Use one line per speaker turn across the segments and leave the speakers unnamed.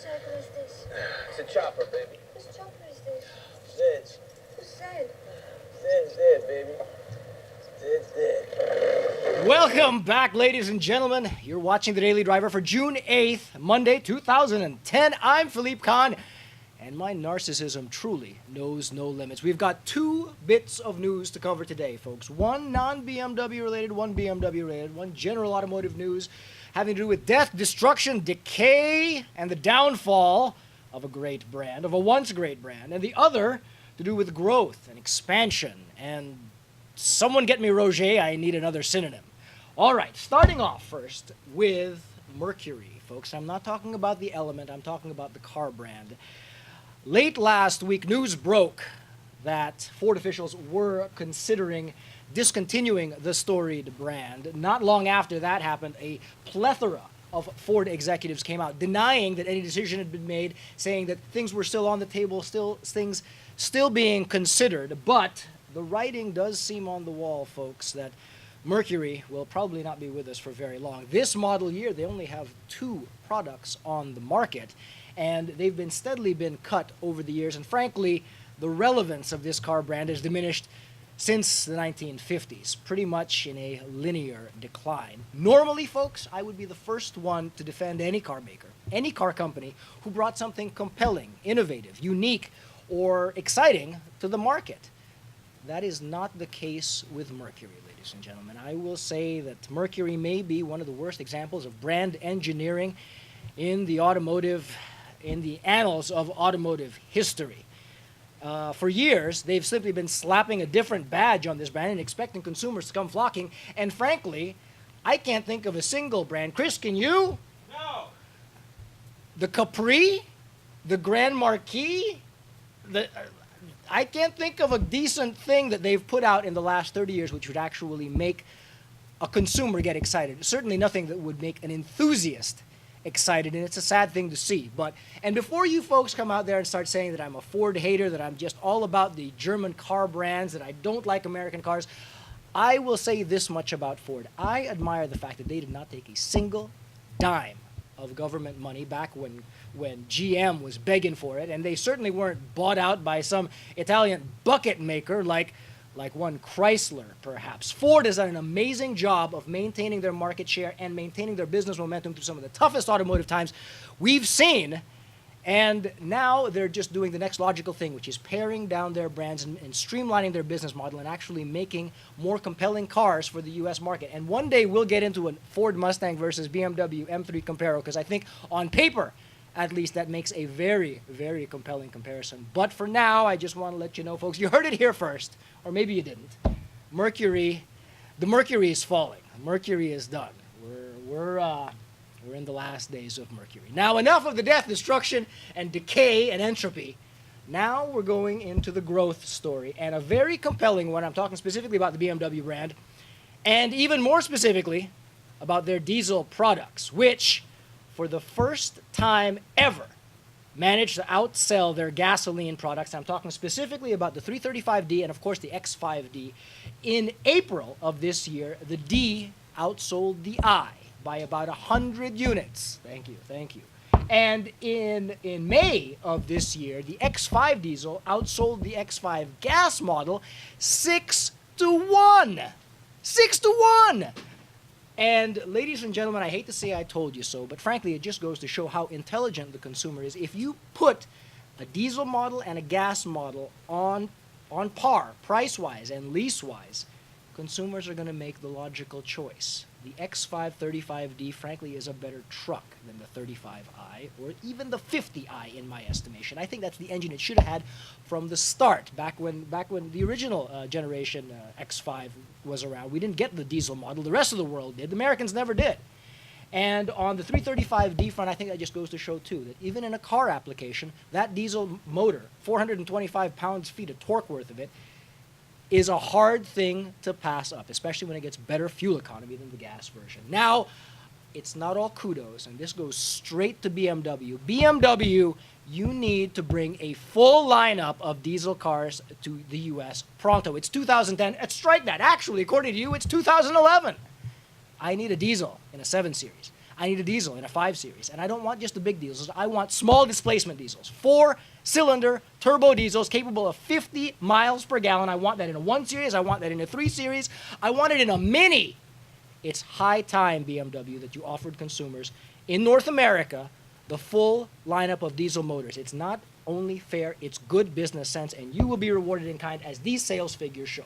motorcycle is this?
It's a chopper, baby.
Whose chopper is this?
Zed's.
Who's Zed?
Zed's dead, baby. Zed's dead.
Welcome back, ladies and gentlemen. You're watching The Daily Driver for June 8th, Monday, 2010. I'm Philippe Kahn, and my narcissism truly knows no limits. We've got two bits of news to cover today, folks. One non-BMW related, one BMW related, one general automotive news having to do with death, destruction, decay, and the downfall of a great brand, of a once great brand, and the other to do with growth and expansion. And someone get me Roger, I need another synonym. All right, starting off first with Mercury, folks. I'm not talking about the element, I'm talking about the car brand. Late last week, news broke that Ford officials were considering discontinuing the storied brand. Not long after that happened, a plethora of Ford executives came out denying that any decision had been made, saying that things were still on the table, things still being considered. But the writing does seem on the wall, folks, that Mercury will probably not be with us for very long. This model year, they only have two products on the market, and they've been steadily been cut over the years. And frankly, the relevance of this car brand has diminished since the 1950s, pretty much in a linear decline. Normally, folks, I would be the first one to defend any car maker, any car company who brought something compelling, innovative, unique, or exciting to the market. That is not the case with Mercury, ladies and gentlemen. I will say that Mercury may be one of the worst examples of brand engineering in the annals of automotive history. For years, they've simply been slapping a different badge on this brand and expecting consumers to come flocking. And frankly, I can't think of a single brand. Chris, can you?
No.
The Capri? The Grand Marquis? I can't think of a decent thing that they've put out in the last 30 years which would actually make a consumer get excited. Certainly nothing that would make an enthusiast excited, and it's a sad thing to see. And before you folks come out there and start saying that I'm a Ford hater, that I'm just all about the German car brands, that I don't like American cars, I will say this much about Ford. I admire the fact that they did not take a single dime of government money back when GM was begging for it, and they certainly weren't bought out by some Italian bucket maker like one Chrysler, perhaps. Ford has done an amazing job of maintaining their market share and maintaining their business momentum through some of the toughest automotive times we've seen. And now they're just doing the next logical thing, which is paring down their brands and streamlining their business model and actually making more compelling cars for the U.S. market. And one day we'll get into a Ford Mustang versus BMW M3 comparo, because I think on paper, at least, that makes a very, very compelling comparison. But for now, I just want to let you know, folks, you heard it here first, or maybe you didn't. The Mercury is falling. Mercury is done. We're in the last days of Mercury. Now, enough of the death, destruction, and decay and entropy. Now we're going into the growth story, and a very compelling one. I'm talking specifically about the BMW brand, and even more specifically about their diesel products, which, for the first time ever, managed to outsell their gasoline products. I'm talking specifically about the 335D and, of course, the X5D. In April of this year, the D outsold the I by about 100 units. Thank you. And in May of this year, the X5 diesel outsold the X5 gas model 6-1. 6-1! And ladies and gentlemen, I hate to say I told you so, but frankly, it just goes to show how intelligent the consumer is. If you put a diesel model and a gas model on par, price-wise and lease-wise, consumers are going to make the logical choice. The X5 35D, frankly, is a better truck than the 35i, or even the 50i in my estimation. I think that's the engine it should have had from the start, back when the original generation X5 was around. We didn't get the diesel model. The rest of the world did. The Americans never did. And on the 335D front, I think that just goes to show, too, that even in a car application, that diesel motor, 425 pounds-feet of torque worth of it, is a hard thing to pass up, especially when it gets better fuel economy than the gas version. Now, it's not all kudos, and this goes straight to BMW. BMW, you need to bring a full lineup of diesel cars to the U.S. pronto. It's 2010. Strike that. Actually, according to you, it's 2011. I need a diesel in a 7 Series. I need a diesel in a 5 Series. And I don't want just the big diesels. I want small displacement diesels. 4-cylinder turbo diesels capable of 50 miles per gallon. I want that in a 1 Series. I want that in a 3 Series. I want it in a Mini. It's high time, BMW, that you offered consumers in North America the full lineup of diesel motors. It's not only fair, it's good business sense, and you will be rewarded in kind as these sales figures show.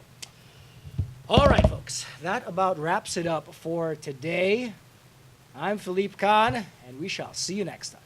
All right, folks, that about wraps it up for today. I'm Philippe Kahn, and we shall see you next time.